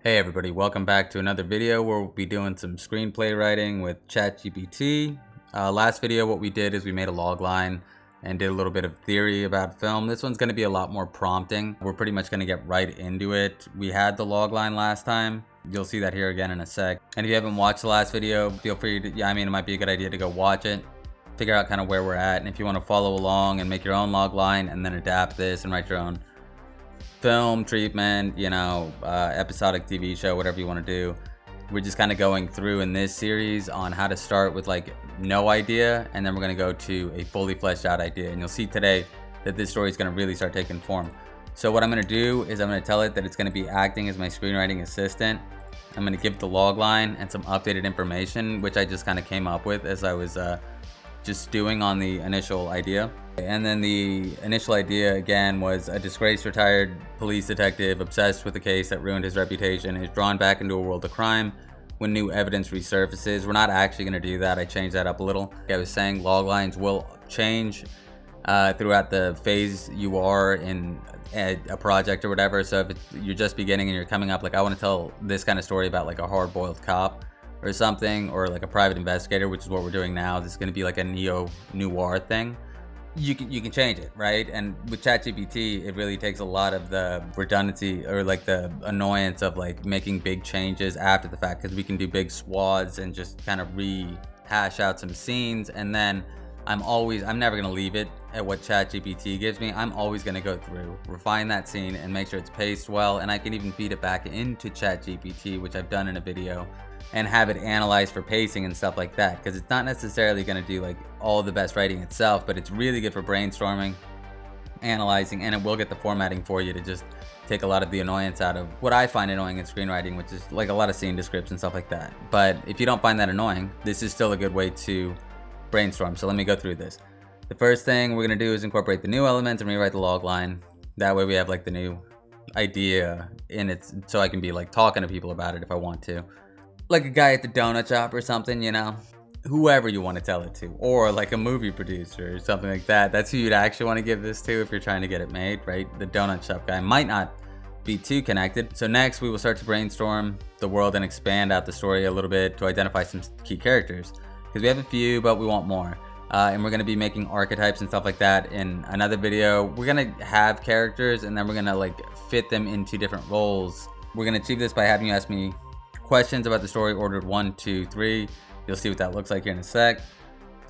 Hey everybody, welcome back to another video where we'll be doing some screenplay writing with ChatGPT. Last video what we did is we made a logline and did a little bit of theory about film. This one's going to be a lot more prompting. We're pretty much going to get right into it. We had the logline last time. You'll see that here again in a sec. And if you haven't watched the last video, feel free to, it might be a good idea to go watch it. Figure out kind of where we're at. And if you want to follow along and make your own logline and then adapt this and write your own film treatment, episodic TV show, whatever you want to do. We're just kind of going through in this series on how to start with like no idea, and then we're going to go to a fully fleshed out idea. And you'll see today that this story is going to really start taking form. So what I'm going to do is I'm going to tell it that it's going to be acting as my screenwriting assistant. I'm going to give the log line and some updated information, which I just kind of came up with as I was just doing on the initial idea. And then the initial idea again was a disgraced retired police detective obsessed with a case that ruined his reputation is drawn back into a world of crime when new evidence resurfaces. We're not actually going to do that. I changed that up a little. Like I was saying, log lines will change throughout the phase you are in a project or whatever. So if you're just beginning and you're coming up, like I want to tell this kind of story about like a hard-boiled cop or something, or like a private investigator, which is what we're doing now. This is going to be like a neo-noir thing. You can change it, right? And with ChatGPT, it really takes a lot of the redundancy or like the annoyance of like making big changes after the fact, because we can do big swaths and just kind of rehash out some scenes. And then I'm never going to leave it at what ChatGPT gives me. I'm always going to go through, refine that scene and make sure it's paced well. And I can even feed it back into ChatGPT, which I've done in a video, and have it analyzed for pacing and stuff like that, because it's not necessarily going to do like all the best writing itself, but it's really good for brainstorming, analyzing, and it will get the formatting for you to just take a lot of the annoyance out of what I find annoying in screenwriting, which is like a lot of scene descripts and stuff like that. But if you don't find that annoying, this is still a good way to brainstorm. So let me go through this. The first thing we're going to do is incorporate the new elements and rewrite the log line. That way we have like the new idea in it, so I can be like talking to people about it if I want to. Like a guy at the donut shop or something, whoever you want to tell it to, or like a movie producer or something like that. That's who you'd actually want to give this to if you're trying to get it made, right? The donut shop guy might not be too connected. So next we will start to brainstorm the world and expand out the story a little bit to identify some key characters, because we have a few, but we want more. And we're going to be making archetypes and stuff like that in another video. We're going to have characters and then we're going to like fit them into different roles. We're going to achieve this by having you ask me questions about the story ordered 1, 2, 3. You'll see what that looks like here in a sec,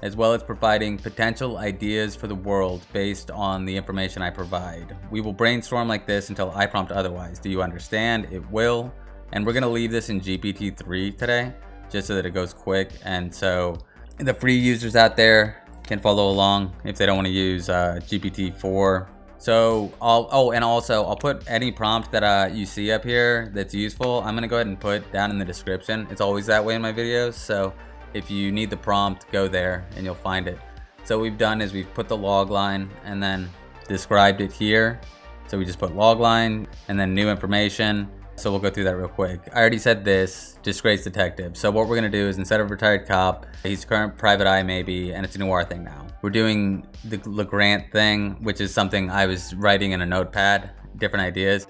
as well as providing potential ideas for the world based on the information I provide. We will brainstorm like this until I prompt otherwise. Do you understand? It will. And we're going to leave this in GPT-3 today, just so that it goes quick. And so the free users out there can follow along if they don't want to use GPT-4. So I'll put any prompt that you see up here that's useful. I'm gonna go ahead and put down in the description. It's always that way in my videos. So if you need the prompt, go there and you'll find it. So what we've done is we've put the log line and then described it here. So we just put log line and then new information. So we'll go through that real quick. I already said this, disgraced detective. So what we're gonna do is instead of retired cop, he's current private eye maybe, and it's a noir thing now. We're doing the Legrant thing, which is something I was writing in a notepad, different ideas.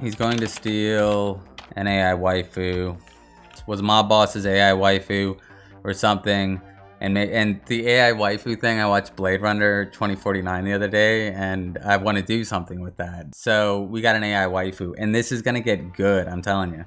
He's going to steal an AI waifu. Was mob boss's AI waifu or something. And the AI waifu thing, I watched Blade Runner 2049 the other day, and I want to do something with that. So we got an AI waifu, and this is gonna get good, I'm telling you.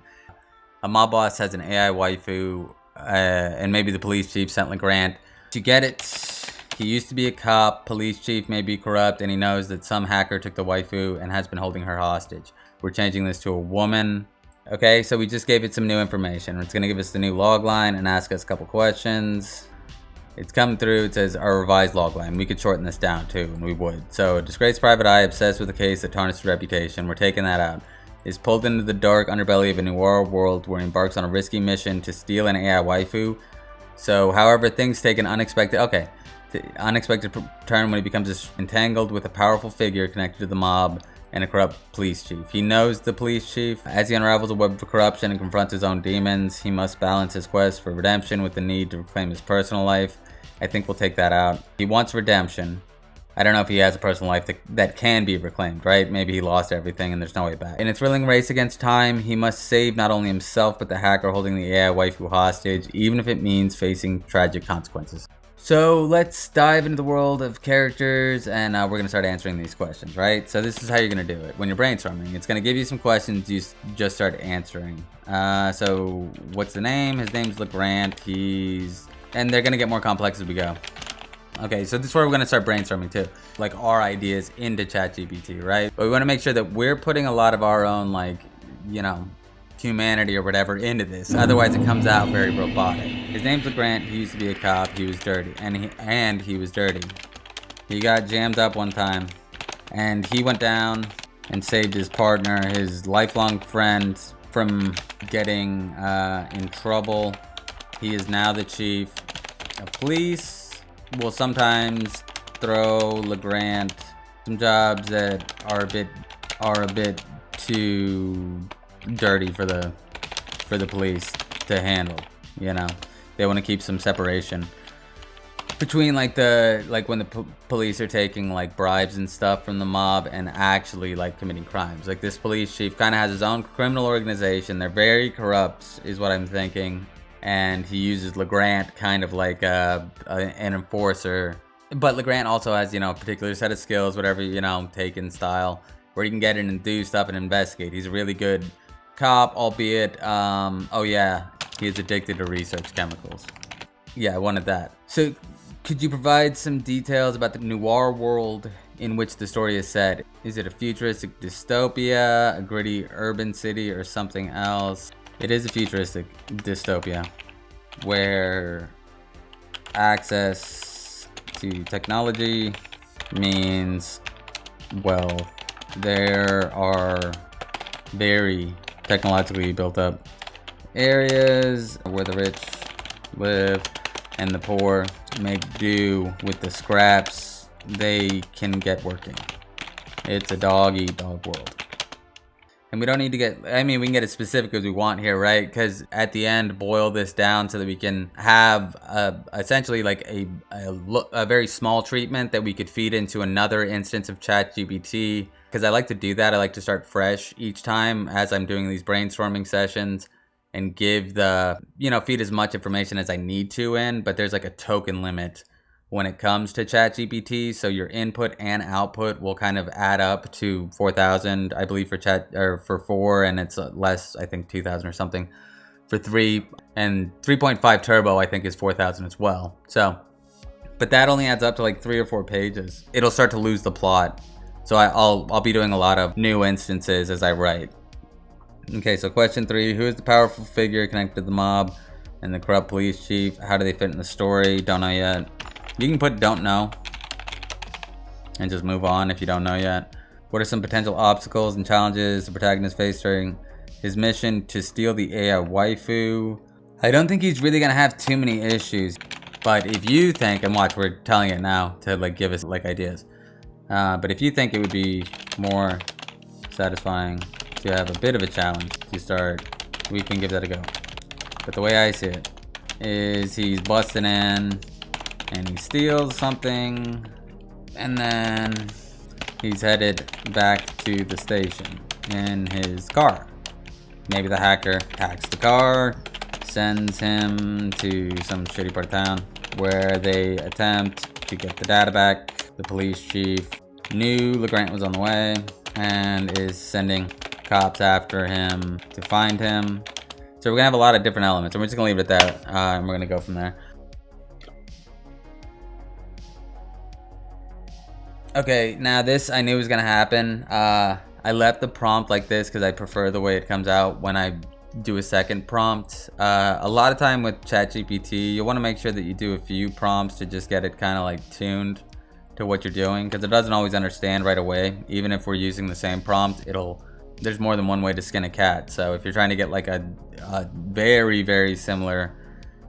A mob boss has an AI waifu, and maybe the police chief sent Legrant to get it. He used to be a cop, police chief may be corrupt, and he knows that some hacker took the waifu and has been holding her hostage. We're changing this to a woman. Okay, so we just gave it some new information. It's gonna give us the new log line and ask us a couple questions. It's come through, it says our revised logline. We could shorten this down too, and we would. So, disgraced private eye obsessed with a case that tarnished his reputation. We're taking that out. Is pulled into the dark underbelly of a noir world where he embarks on a risky mission to steal an AI waifu. So, however, things take an unexpected turn when he becomes entangled with a powerful figure connected to the mob and a corrupt police chief. He knows the police chief. As he unravels a web of corruption and confronts his own demons, he must balance his quest for redemption with the need to reclaim his personal life. I think we'll take that out. He wants redemption. I don't know if he has a personal life that can be reclaimed, right? Maybe he lost everything and there's no way back. In a thrilling race against time, he must save not only himself, but the hacker holding the AI waifu hostage, even if it means facing tragic consequences. So let's dive into the world of characters, and we're going to start answering these questions, right? So this is how you're going to do it. When you're brainstorming, it's going to give you some questions, you just start answering. So what's the name? His name's Legrant. And they're going to get more complex as we go. Okay, so this is where we're going to start brainstorming too. Like our ideas into ChatGPT, right? But we want to make sure that we're putting a lot of our own, like, you know, humanity or whatever into this. Otherwise it comes out very robotic. His name's Legrant. He used to be a cop. He was dirty. And he was dirty. He got jammed up one time. And he went down and saved his partner, his lifelong friend, from getting in trouble. He is now the chief of police. Will sometimes throw Legrant some jobs that are a bit too dirty for the police to handle. You know, they want to keep some separation between like when the police are taking like bribes and stuff from the mob and actually like committing crimes. Like this police chief kind of has his own criminal organization. They're very corrupt is what I'm thinking. And he uses Legrant kind of like an enforcer. But Legrant also has, you know, a particular set of skills, whatever, you know, Taken style, where he can get in and do stuff and investigate. He's a really good cop, albeit, oh yeah, he is addicted to research chemicals. Yeah, I wanted that. So could you provide some details about the noir world in which the story is set? Is it a futuristic dystopia, a gritty urban city, or something else? It is a futuristic dystopia where access to technology means, well, there are very technologically built up areas where the rich live and the poor make do with the scraps they can get working. It's a dog-eat-dog world. And we don't need to get, I mean, we can get as specific as we want here, right? Because at the end, boil this down so that we can have essentially like a very small treatment that we could feed into another instance of ChatGPT. Because I like to do that. I like to start fresh each time as I'm doing these brainstorming sessions and give feed as much information as I need to in. But there's like a token limit when it comes to ChatGPT, so your input and output will kind of add up to 4,000, I believe, for 4, and it's less, I think 2,000 or something for 3, and 3.5 turbo I think is 4,000 as well. So, but that only adds up to like 3 or 4 pages. It'll start to lose the plot. So I'll be doing a lot of new instances as I write. Okay, so question 3: who is the powerful figure connected to the mob and the corrupt police chief? How do they fit in the story? Don't know yet. You can put don't know and just move on if you don't know yet. What are some potential obstacles and challenges the protagonist faced during his mission to steal the AI waifu? I don't think he's really gonna have too many issues, but if you think, and watch, we're telling it now to like give us like ideas, but if you think it would be more satisfying to have a bit of a challenge to start, we can give that a go. But the way I see it is he's busting in and he steals something, and then he's headed back to the station in his car. Maybe the hacker hacks the car, sends him to some shitty part of town where they attempt to get the data back. The police chief knew Legrant was on the way and is sending cops after him to find him. So we're gonna have a lot of different elements, and we're just gonna leave it at that, and we're gonna go from there. Okay, now this I knew was gonna happen. I left the prompt like this because I prefer the way it comes out when I do a second prompt. A lot of time with ChatGPT, you want to make sure that you do a few prompts to just get it kind of like tuned to what you're doing, because it doesn't always understand right away. Even if we're using the same prompt, there's more than one way to skin a cat. So if you're trying to get like a very, very similar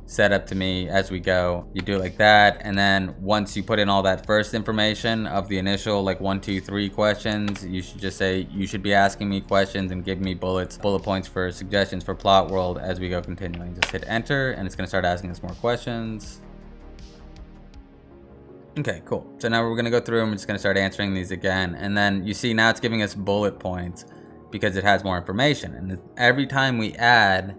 setup to me as we go, you do it like that. And then once you put in all that first information of the initial like 1, 2, 3 questions, you should just say, you should be asking me questions and give me bullet points for suggestions for plot world as we go continuing. Just hit enter and it's going to start asking us more questions. Okay, cool. So now we're gonna go through and we're just gonna start answering these again. And then you see now it's giving us bullet points because it has more information. And every time we add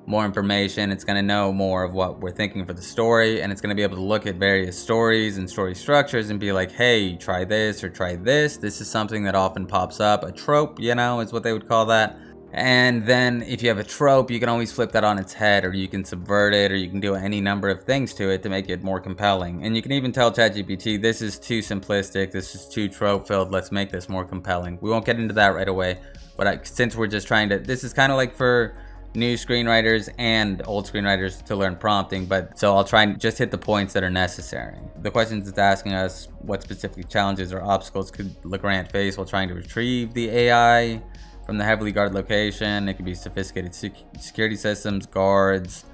more information, it's going to know more of what we're thinking for the story, and it's going to be able to look at various stories and story structures and be like, hey, try this or try this. This is something that often pops up. A trope, you know, is what they would call that. And then if you have a trope, you can always flip that on its head, or you can subvert it, or you can do any number of things to it to make it more compelling. And you can even tell ChatGPT, this is too simplistic, this is too trope filled, let's make this more compelling. We won't get into that right away, but since we're just trying to, this is kind of like for new screenwriters and old screenwriters to learn prompting, but so I'll try and just hit the points that are necessary. The questions it's asking us, what specific challenges or obstacles could Legrant face while trying to retrieve the AI from the heavily guarded location? It could be sophisticated security systems, guards,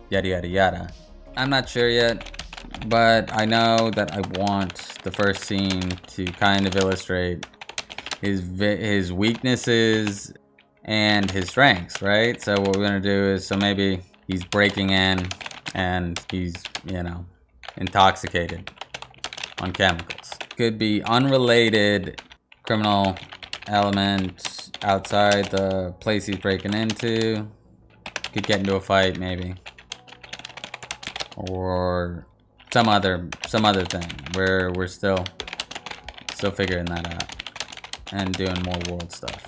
yada yada yada. I'm not sure yet, but I know that I want the first scene to kind of illustrate his weaknesses and his strengths, right? So what we're gonna do is, so maybe he's breaking in and he's, you know, intoxicated on chemicals. Could be unrelated criminal element outside the place he's breaking into. Could get into a fight maybe, or some other thing where we're still figuring that out and doing more world stuff.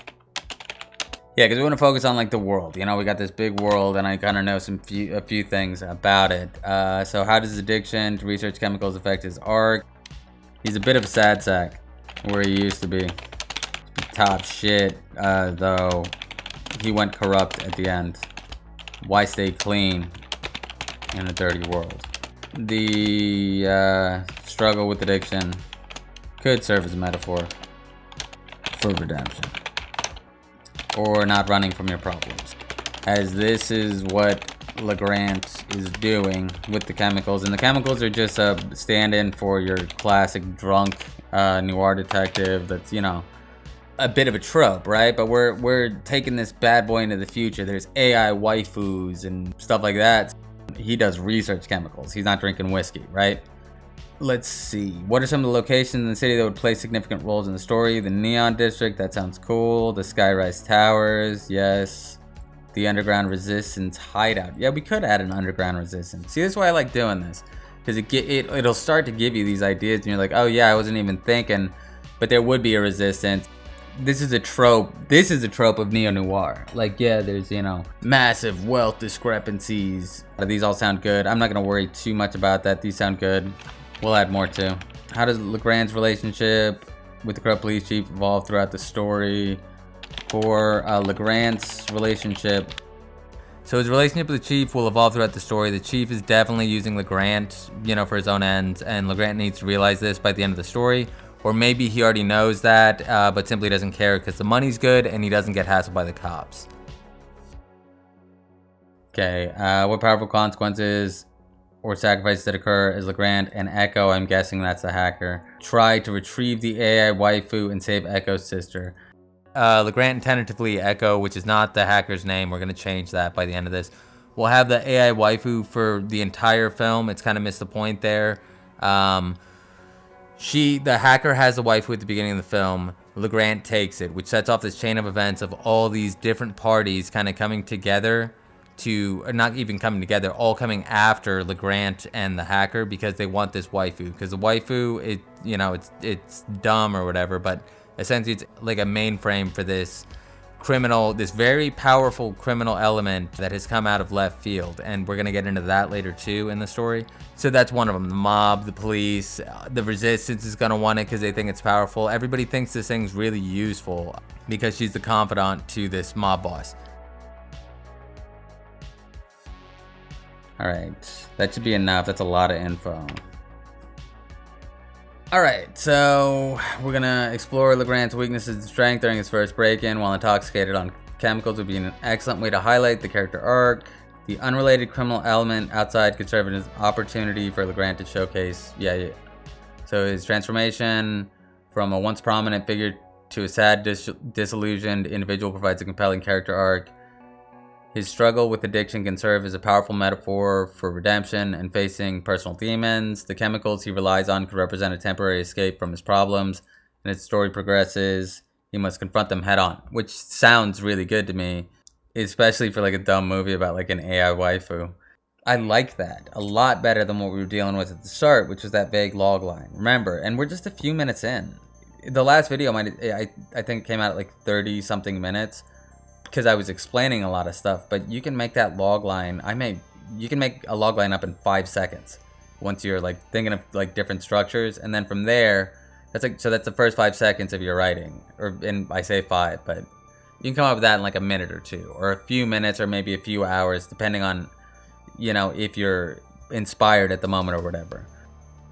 Yeah, because we want to focus on like the world. You know, we got this big world, and I kind of know a few things about it. So how does addiction to research chemicals affect his arc? He's a bit of a sad sack, where he used to be. Top shit, though he went corrupt at the end. Why stay clean in a dirty world? The struggle with addiction could serve as a metaphor for redemption, or not running from your problems, as this is what Legrant is doing with the chemicals. And the chemicals are just a stand-in for your classic drunk noir detective that's, you know, a bit of a trope, right? But we're taking this bad boy into the future. There's AI waifus and stuff like that. He does research chemicals. He's not drinking whiskey, right? Let's see. What are some of the locations in the city that would play significant roles in the story? The Neon District, that sounds cool. The Skyrise Towers, yes. The Underground Resistance Hideout. Yeah, we could add an Underground Resistance. See, that's why I like doing this, because it'll start to give you these ideas, and you're like, oh yeah, I wasn't even thinking, but there would be a resistance. This is a trope. This is a trope of neo-noir. Like, yeah, there's, you know, massive wealth discrepancies. These all sound good. I'm not going to worry too much about that. These sound good. We'll add more too. How does Legrand's relationship with the corrupt police chief evolve throughout the story? For Legrand's relationship, so his relationship with the chief will evolve throughout the story. The chief is definitely using Legrant, you know, for his own ends, and Legrant needs to realize this by the end of the story. Or maybe he already knows that, but simply doesn't care because the money's good and he doesn't get hassled by the cops. Okay, what powerful consequences or sacrifices that occur as Legrant and Echo, I'm guessing that's the hacker, try to retrieve the AI waifu and save Echo's sister. Legrant and tentatively Echo, which is not the hacker's name, we're going to change that by the end of this. We'll have the AI waifu for the entire film. It's kind of missed the point there. The hacker has the waifu at the beginning of the film. Legrant takes it, which sets off this chain of events of all these different parties kind of coming together to, or not even coming together, all coming after Legrant and the hacker because they want this waifu. Because the waifu, it's dumb or whatever, but essentially it's like a mainframe for this criminal, this very powerful criminal element that has come out of left field, and we're gonna get into that later too in the story. So that's one of them. The mob, the police, the resistance is gonna want it because they think it's powerful. Everybody thinks this thing's really useful because she's the confidant to this mob boss. All right, that should be enough. That's a lot of info. Alright, so we're gonna explore Legrand's weaknesses and strength during his first break-in. While intoxicated on chemicals would be an excellent way to highlight the character arc. The unrelated criminal element outside could serve as an opportunity for Legrand to showcase, so his transformation from a once prominent figure to a sad, disillusioned individual provides a compelling character arc. His struggle with addiction can serve as a powerful metaphor for redemption and facing personal demons. The chemicals he relies on could represent a temporary escape from his problems, and as the story progresses, he must confront them head on, which sounds really good to me, especially for like a dumb movie about like an AI waifu. I like that a lot better than what we were dealing with at the start, which was that vague logline. Remember, and we're just a few minutes in. The last video, I think it came out at like 30 something minutes, because I was explaining a lot of stuff. But you can make that logline. You can make a logline up in 5 seconds once you're like thinking of like different structures, and then from there, that's the first 5 seconds of your writing, I say 5, but you can come up with that in like a minute or two, or a few minutes, or maybe a few hours, depending on, you know, if you're inspired at the moment or whatever.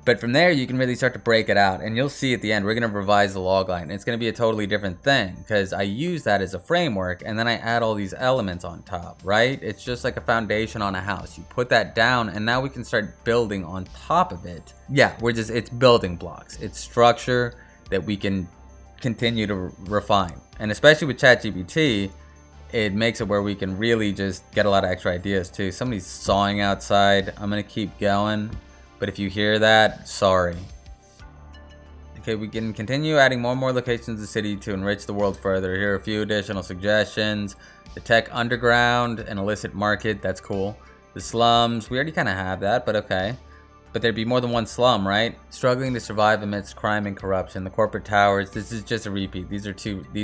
But from there, you can really start to break it out, and you'll see at the end, we're going to revise the logline. It's going to be a totally different thing, because I use that as a framework, and then I add all these elements on top, right? It's just like a foundation on a house. You put that down, and now we can start building on top of it. Yeah, it's building blocks. It's structure that we can continue to refine. And especially with ChatGPT, it makes it where we can really just get a lot of extra ideas too. Somebody's sawing outside. I'm going to keep going. But if you hear that, sorry. Okay, we can continue adding more and more locations to the city to enrich the world further. Here are a few additional suggestions. The tech underground, an illicit market, that's cool. The slums, we already kind of have that, but okay. But there'd be more than one slum, right? Struggling to survive amidst crime and corruption. The corporate towers, this is just a repeat. These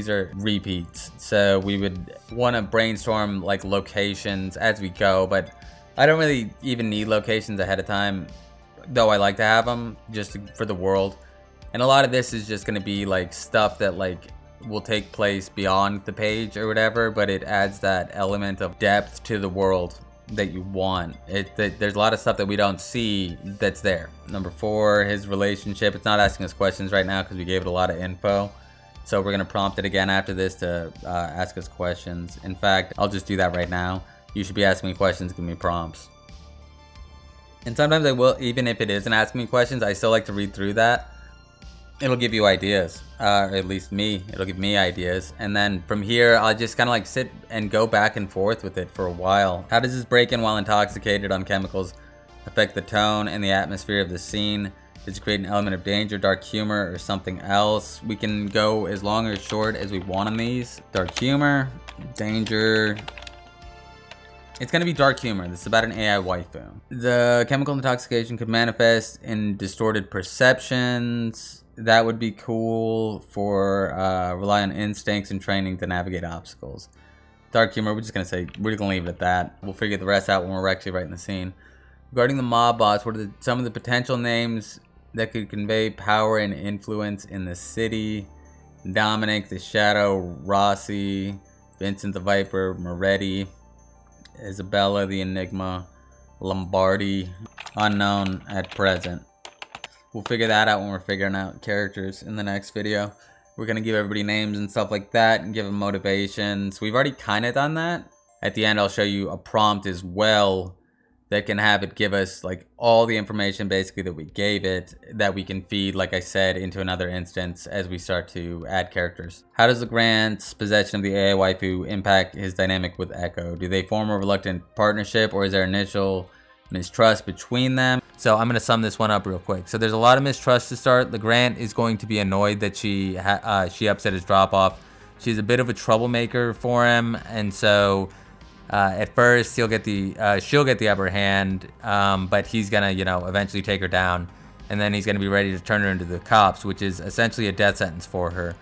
are repeats. So we would want to brainstorm like locations as we go, but I don't really even need locations ahead of time, though I like to have them just for the world. And a lot of this is just going to be like stuff that like will take place beyond the page or whatever, but it adds that element of depth to the world that you want. There's a lot of stuff that we don't see that's there. Number 4, his relationship. It's not asking us questions right now because we gave it a lot of info. So we're going to prompt it again after this to ask us questions. In fact, I'll just do that right now. You should be asking me questions, give me prompts. And sometimes I will, even if it isn't asking me questions, I still like to read through that. It'll give you ideas, or at least me, it'll give me ideas. And then from here, I'll just kind of like sit and go back and forth with it for a while. How does this break in while intoxicated on chemicals affect the tone and the atmosphere of the scene? Does it create an element of danger, dark humor, or something else? We can go as long or as short as we want on these. Dark humor, danger. It's going to be dark humor. This is about an AI waifu. The chemical intoxication could manifest in distorted perceptions. That would be cool for rely on instincts and training to navigate obstacles. Dark humor, we're going to leave it at that. We'll figure the rest out when we're actually writing the scene. Regarding the mob boss, what are some of the potential names that could convey power and influence in the city? Dominic, the Shadow, Rossi, Vincent the Viper, Moretti, Isabella the Enigma, Lombardi, unknown at present. We'll figure that out when we're figuring out characters in the next video. We're going to give everybody names and stuff like that and give them motivations. We've already kind of done that. At the end, I'll show you a prompt as well that can have it give us like all the information basically that we gave it, that we can feed, like I said, into another instance as we start to add characters. How does Legrant's possession of the AI waifu impact his dynamic with Echo? Do they form a reluctant partnership, or is there initial mistrust between them? So I'm going to sum this one up real quick. So there's a lot of mistrust to start. Legrant is going to be annoyed that she upset his drop off. She's a bit of a troublemaker for him, and so at first she'll get the upper hand, but he's gonna eventually take her down, and then he's gonna be ready to turn her into the cops, which is essentially a death sentence for her.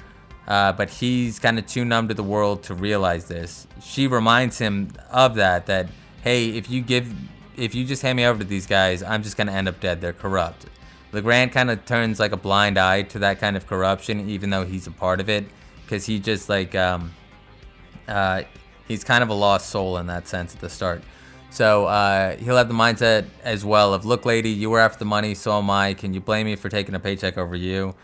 But he's kind of too numb to the world to realize this. She reminds him of that hey, if you just hand me over to these guys, I'm just gonna end up dead. They're corrupt. Legrant kind of turns like a blind eye to that kind of corruption, even though he's a part of it, because he just like he's kind of a lost soul in that sense at the start. So he'll have the mindset as well of, look, lady, you were after the money, so am I. Can you blame me for taking a paycheck over you?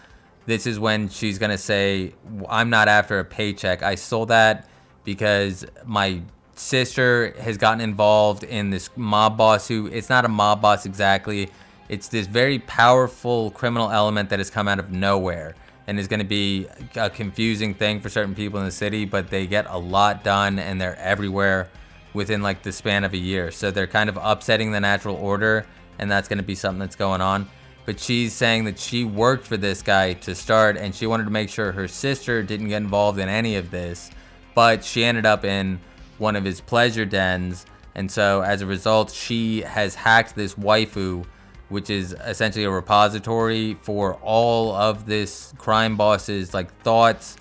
This is when she's going to say, I'm not after a paycheck. I stole that because my sister has gotten involved in this mob boss who, it's not a mob boss exactly. It's this very powerful criminal element that has come out of nowhere and is going to be a confusing thing for certain people in the city, but they get a lot done and they're everywhere. within like the span of a year. So they're kind of upsetting the natural order, and that's going to be something that's going on. But she's saying that she worked for this guy to start, and she wanted to make sure her sister didn't get involved in any of this, but she ended up in one of his pleasure dens. And so as a result, she has hacked this waifu, which is essentially a repository for all of this crime boss's like thoughts,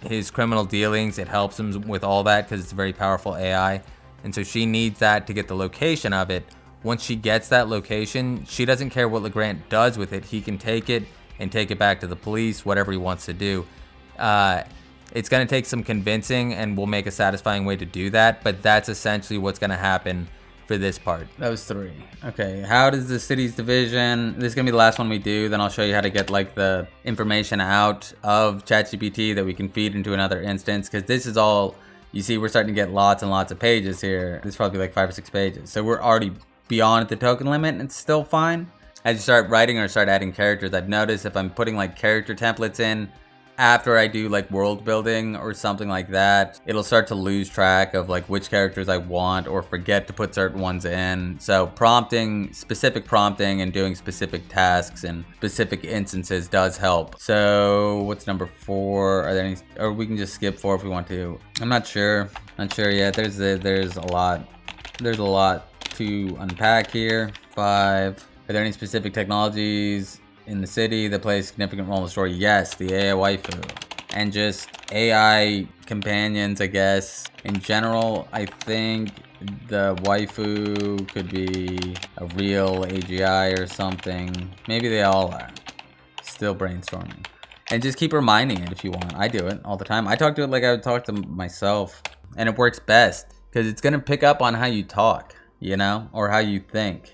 his criminal dealings. It helps him with all that because it's a very powerful AI. And so she needs that to get the location of it. Once she gets that location, she doesn't care what Legrant does with it. He can take it and take it back to the police, whatever he wants to do. It's going to take some convincing, and we'll make a satisfying way to do that, but that's essentially what's going to happen for this part. That was 3. Okay, how does the city's division, this is going to be the last one we do, then I'll show you how to get like the information out of ChatGPT that we can feed into another instance, because this is all, you see we're starting to get lots and lots of pages here. This is probably like 5 or 6 pages, so we're already beyond the token limit, and it's still fine. As you start writing or start adding characters, I've noticed if I'm putting like character templates in after I do like world building or something like that, it'll start to lose track of like which characters I want or forget to put certain ones in. So prompting, specific prompting and doing specific tasks and specific instances does help. So what's number 4? Are there any, or we can just skip 4 if we want to. I'm not sure yet. There's a lot to unpack here. 5. Are there any specific technologies in the city that plays a significant role in the story? Yes, the AI waifu. And just AI companions, I guess. In general, I think the waifu could be a real AGI or something. Maybe they all are. Still brainstorming. And just keep reminding it if you want. I do it all the time. I talk to it like I would talk to myself. And it works best because it's going to pick up on how you talk, you know, or how you think.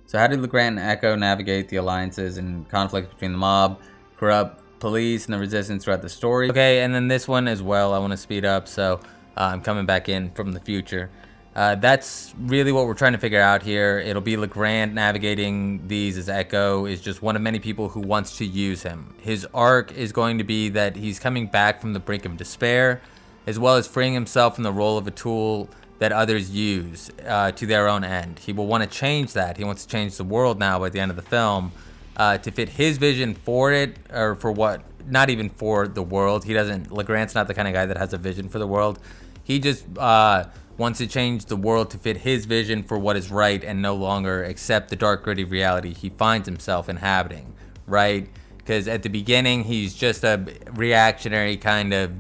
So how did Legrant and Echo navigate the alliances and conflicts between the mob, corrupt police, and the resistance throughout the story? Okay, and then this one as well, I want to speed up, so I'm coming back in from the future. That's really what we're trying to figure out here. It'll be Legrant navigating these as Echo is just one of many people who wants to use him. His arc is going to be that he's coming back from the brink of despair, as well as freeing himself from the role of a tool that others use to their own end. He will want to change that. He wants to change the world now by the end of the film to fit his vision for it, or for what, not even for the world. He doesn't, Legrant's not the kind of guy that has a vision for the world. He just wants to change the world to fit his vision for what is right and no longer accept the dark, gritty reality he finds himself inhabiting, right? Because at the beginning, he's just a reactionary kind of,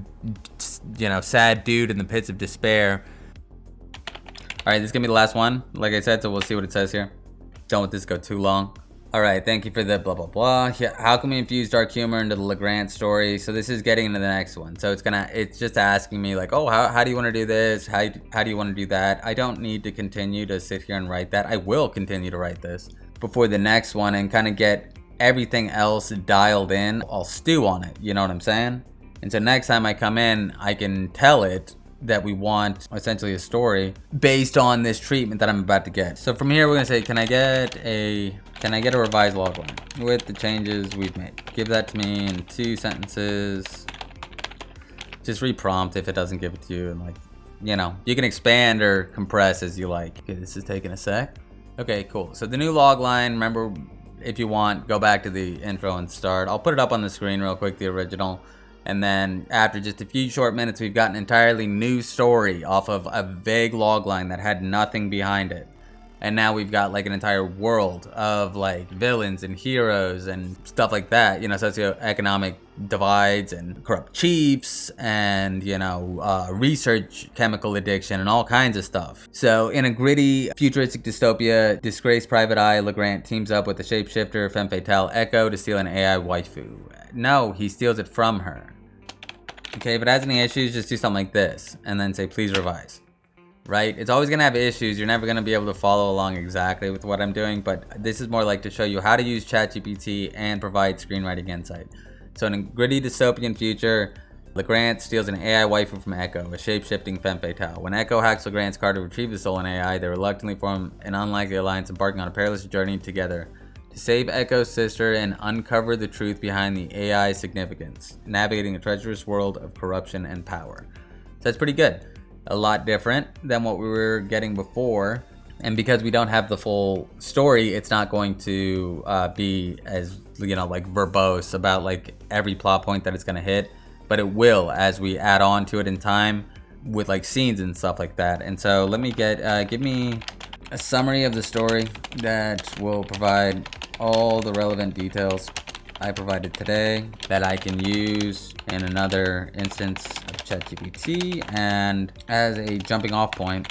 you know, sad dude in the pits of despair. All right, this is gonna be the last one, like I said, so we'll see what it says here. Don't let this go too long. All right, thank you for the blah, blah, blah. Yeah, how can we infuse dark humor into the Legrant story? So this is getting into the next one. So it's just asking me like, oh, how do you want to do this? How do you want to do that? I don't need to continue to sit here and write that. I will continue to write this before the next one and kind of get everything else dialed in. I'll stew on it, you know what I'm saying? And so next time I come in, I can tell it that we want essentially a story based on this treatment that I'm about to get. So from here we're gonna say, can I get a revised logline with the changes we've made? Give that to me in 2 sentences. Just reprompt if it doesn't give it to you, and like, you know, you can expand or compress as you like. Okay, this is taking a sec. Okay, cool. So the new logline, remember, if you want, go back to the intro and start. I'll put it up on the screen real quick, the original. And then after just a few short minutes, we've got an entirely new story off of a vague logline that had nothing behind it. And now we've got like an entire world of like villains and heroes and stuff like that, you know, socioeconomic divides and corrupt chiefs and, you know, research chemical addiction and all kinds of stuff. So in a gritty futuristic dystopia, disgraced private eye Legrant teams up with the shapeshifter femme fatale Echo to steal an AI waifu. No, he steals it from her. Okay, if it has any issues, just do something like this and then say, please revise. Right? It's always going to have issues. You're never going to be able to follow along exactly with what I'm doing, but this is more like to show you how to use ChatGPT and provide screenwriting insight. So in a gritty dystopian future, Legrant steals an AI waifu from Echo, a shape-shifting femme fatale. When Echo hacks Legrant's car to retrieve the stolen AI, they reluctantly form an unlikely alliance, embarking on a perilous journey together to save Echo's sister and uncover the truth behind the AI's significance, navigating a treacherous world of corruption and power. So that's pretty good. a lot different than what we were getting before. And because we don't have the full story, it's not going to be as, you know, like verbose about like every plot point that it's going to hit, but it will as we add on to it in time with like scenes and stuff like that. And so let me give me a summary of the story that will provide all the relevant details I provided today that I can use in another instance of ChatGPT and as a jumping off point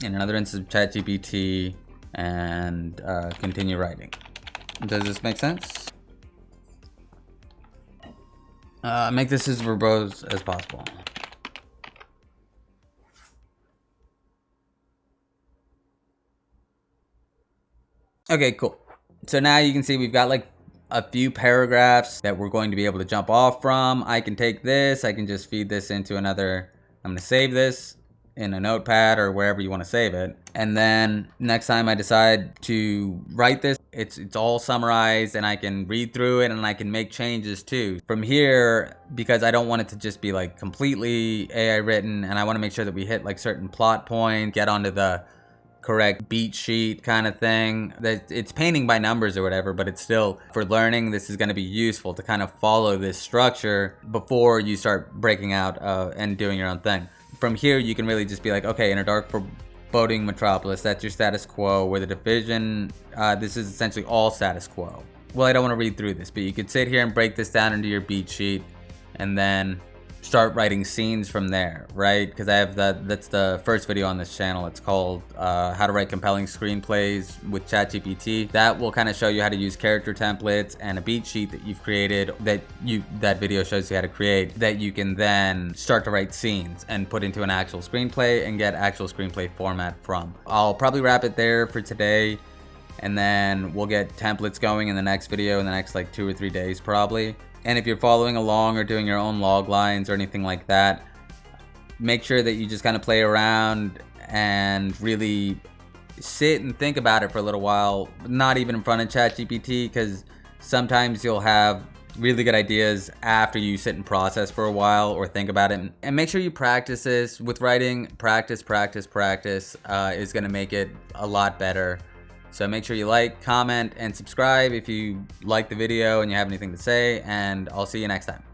in another instance of ChatGPT and continue writing. Does this make sense? Make this as verbose as possible. Okay, cool. So now you can see we've got like a few paragraphs that we're going to be able to jump off from. I can take this, I can just feed this into another, I'm going to save this in a notepad or wherever you want to save it. And then next time I decide to write this, it's all summarized and I can read through it and I can make changes too. From here, because I don't want it to just be like completely AI written and I want to make sure that we hit like certain plot points, get onto the correct beat sheet kind of thing. That it's painting by numbers or whatever, but it's still, for learning, this is going to be useful to kind of follow this structure before you start breaking out and doing your own thing. From here, you can really just be like, okay, in a dark foreboding metropolis, that's your status quo. Where the division, this is essentially all status quo. Well, I don't want to read through this, but you could sit here and break this down into your beat sheet and then start writing scenes from there, right? Because I have that's the first video on this channel. It's called how to write compelling screenplays with ChatGPT. That will kind of show you how to use character templates and a beat sheet that you've created that video shows you how to create, that you can then start to write scenes and put into an actual screenplay and get actual screenplay format from. I'll probably wrap it there for today, and then we'll get templates going in the next video in the next like 2 or 3 days probably. And if you're following along or doing your own log lines or anything like that, make sure that you just kind of play around and really sit and think about it for a little while, not even in front of ChatGPT, because sometimes you'll have really good ideas after you sit and process for a while or think about it. And make sure you practice this with writing. Practice is going to make it a lot better. So make sure you like, comment, and subscribe if you like the video and you have anything to say, and I'll see you next time.